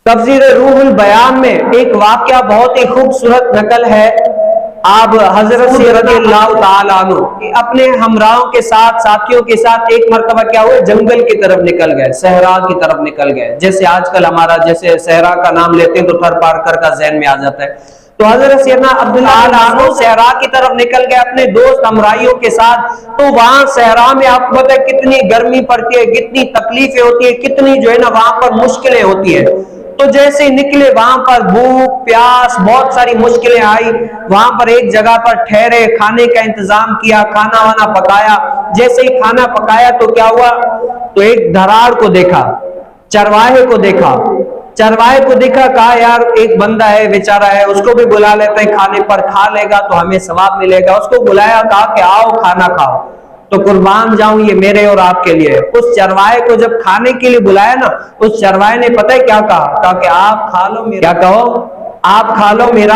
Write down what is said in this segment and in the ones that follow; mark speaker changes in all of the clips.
Speaker 1: तफसीर रूहुल बयान में एक वाक़या बहुत ही खूबसूरत नकल है। आप हजरत रज़ियल्लाहु ताला अन्हु अपने हमराहों के साथ, साथियों के साथ एक मरतबा क्या हुआ, जंगल की तरफ निकल गए, सहरा की तरफ निकल गए। जैसे आजकल हमारा जैसे सहरा का नाम लेते हैं तो थर पारकर का ज़हन में आ जाता है। तो हजरत सैयदना अब्दुल्लाह अन्हु सहरा की तरफ निकल गए अपने दोस्त हमराहियों के साथ। तो वहां सहरा में आपको पता है कितनी गर्मी पड़ती है, कितनी तकलीफें होती है, कितनी जो है ना वहां पर मुश्किलें होती है। तो जैसे निकले वहां पर भूख प्यास बहुत सारी मुश्किलें आई। वहां पर एक जगह पर ठहरे, खाने का इंतजाम किया, खाना वाना पकाया। जैसे ही खाना पकाया तो क्या हुआ, तो एक धराड़ को देखा, चरवाहे को देखा। चरवाहे को देखा, कहा यार एक बंदा है बेचारा है, उसको भी बुला लेते हैं, खाने पर खा लेगा तो हमें सवाब मिलेगा। उसको बुलाया, कहा कि आओ खाना खाओ। तो कुर्बान जाऊं ये मेरे और आपके लिए। उस चरवाहे को जब खाने के लिए बुलाया ना, उस चरवाहे ने पता है क्या कहा, कहा कि आप खा लो मेरा, क्या कहो, आप खा लो मेरा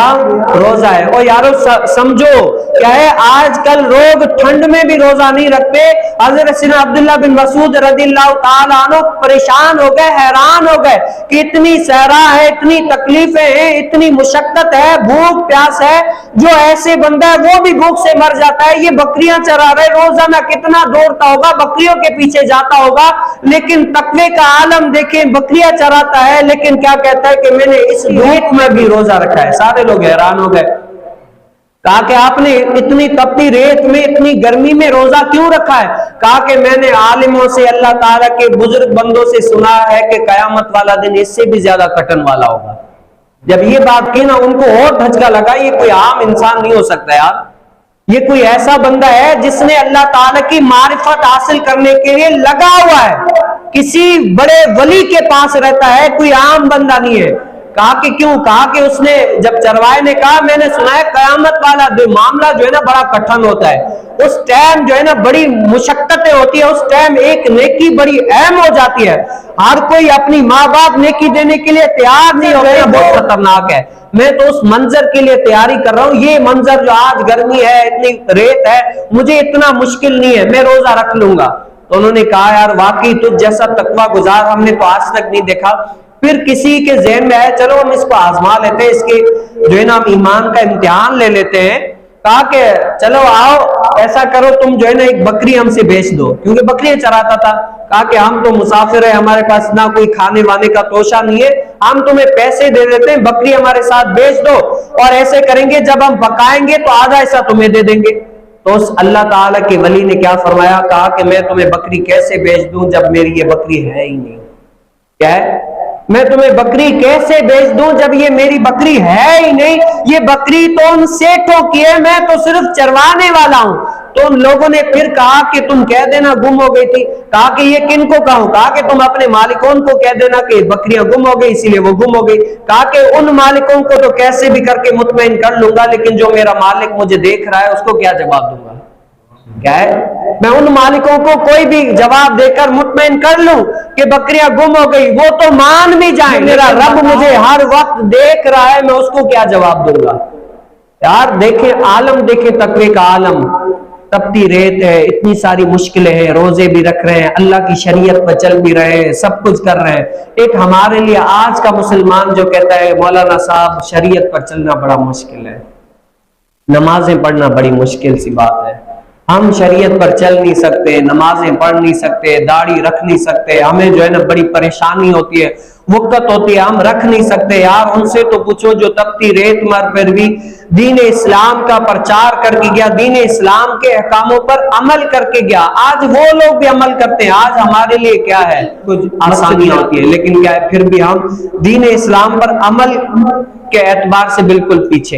Speaker 1: रोजा है। और यारो समझो क्या है, आजकल लोग ठंड में भी रोजा नहीं रखते। हजरत सैयदना अब्दुल्लाह बिन मसूद रज़ियल्लाहु ताला अन्हु परेशान हो गए, हैरान हो गए कि इतनी सहरा है, इतनी तकलीफें हैं, इतनी मुशक्कत है, भूख प्यास है, जो ऐसे बंदा है वो भी भूख से मर जाता है। ये बकरियां चरा रहे, रोजाना कितना दौड़ता होगा, बकरियों के पीछे जाता होगा, लेकिन तकवे का आलम देखें, बकरियां चराता है लेकिन क्या कहता है कि मैंने इस धूप में भी रोजा रखा है। सारे लोग हैरान हो गए, कहा कि आपने इतनी तपती रेत में, इतनी गर्मी में रोजा क्यों रखा है? कहा कि मैंने आलिमों से, अल्लाह ताला के बुजुर्ग बंदों से सुना है कि कयामत वाला दिन इससे भी ज्यादा कठिन वाला होगा। जब ये बात की ना, उनको और धचका लगा, ये कोई आम इंसान नहीं हो सकता यार, ये कोई ऐसा बंदा है जिसने अल्लाह ताला की मारिफत हासिल करने के लिए लगा हुआ है, किसी बड़े वली के पास रहता है, कोई आम बंदा नहीं है। कहा कि क्यों? कहा कि उसने, जब चरवाहे ने कहा मैंने सुना है कयामत वाला मामला जो है ना बड़ा कठिन होता है, उस टाइम जो है ना बड़ी मुशक्कतें होती है, उस टाइम एक नेकी बड़ी अहम हो जाती है। हर कोई अपनी माँ बाप नेकी देने के लिए तैयार नहीं हो रहे, बहुत खतरनाक है। मैं तो उस मंजर के लिए तैयारी कर रहा हूँ, ये मंजर जो आज गर्मी है, इतनी रेत है, मुझे इतना मुश्किल नहीं है, मैं रोजा रख लूंगा। तो उन्होंने कहा यार वाकई तुझ जैसा तकवा गुजार हमने तो आज तक नहीं देखा। फिर किसी के ज़हन में आया चलो हम इसको आजमा लेते हैं, इसके जो है ना हम ईमान का इम्तिहान ले लेते हैं। कहा कि चलो आओ ऐसा करो, तुम जो है ना एक बकरी हमसे बेच दो, क्योंकि बकरियां चराता था। कहा कि हम तो मुसाफिर है, हमारे पास ना कोई खाने वाने का तोशा नहीं है, हम तुम्हें पैसे दे देते हैं, बकरी हमारे साथ बेच दो, और ऐसे करेंगे जब हम पकाएंगे तो आधा हिस्सा तुम्हें दे देंगे। तो उस अल्लाह ताला के वली ने क्या फरमाया, कहा कि मैं तुम्हें बकरी कैसे बेच दूं जब मेरी ये बकरी है ही नहीं। क्या है, मैं तुम्हें बकरी कैसे बेच दूं जब ये मेरी बकरी है ही नहीं? ये बकरी तो उन सेठों की है, मैं तो सिर्फ चरवाने वाला हूं। तो उन लोगों ने फिर कहा कि तुम कह देना गुम हो गई थी। कहा कि ये किनको कहूं? कहा कि तुम अपने मालिकों को कह देना कि बकरियां गुम हो गई इसीलिए वो गुम हो गई। कहा कि उन मालिकों को तो कैसे भी करके मुतमईन कर लूंगा, लेकिन जो मेरा मालिक मुझे देख रहा है उसको क्या जवाब दूंगा? क्या है, मैं उन मालिकों को कोई भी जवाब देकर मुतमईन कर लूं कि बकरियां गुम हो गई, वो तो मान भी जाए, मेरा रब मुझे हर वक्त देख रहा है, मैं उसको क्या जवाब दूंगा? यार देखें आलम, देखें तकवे का आलम। तपती रेत है, इतनी सारी मुश्किलें हैं, रोजे भी रख रहे हैं, अल्लाह की शरीयत पर चल भी रहे हैं, सब कुछ कर रहे हैं। एक हमारे लिए आज का मुसलमान जो कहता है मौलाना साहब शरीयत पर चलना बड़ा मुश्किल है, नमाजें पढ़ना बड़ी मुश्किल सी बात है, हम शरीयत पर चल नहीं सकते, नमाजें पढ़ नहीं सकते, दाढ़ी रख नहीं सकते, हमें जो है ना बड़ी परेशानी होती है, वक़्त होती है, हम रख नहीं सकते। यार उनसे तो पूछो जो तपती रेत मर पर भी दीन इस्लाम का प्रचार करके गया, दीन इस्लाम के अहकामों पर अमल करके गया। आज वो लोग भी अमल करते हैं। आज हमारे लिए क्या है, कुछ आसानी होती है, लेकिन क्या है फिर भी हम दीन इस्लाम पर अमल के एतबार से बिल्कुल पीछे।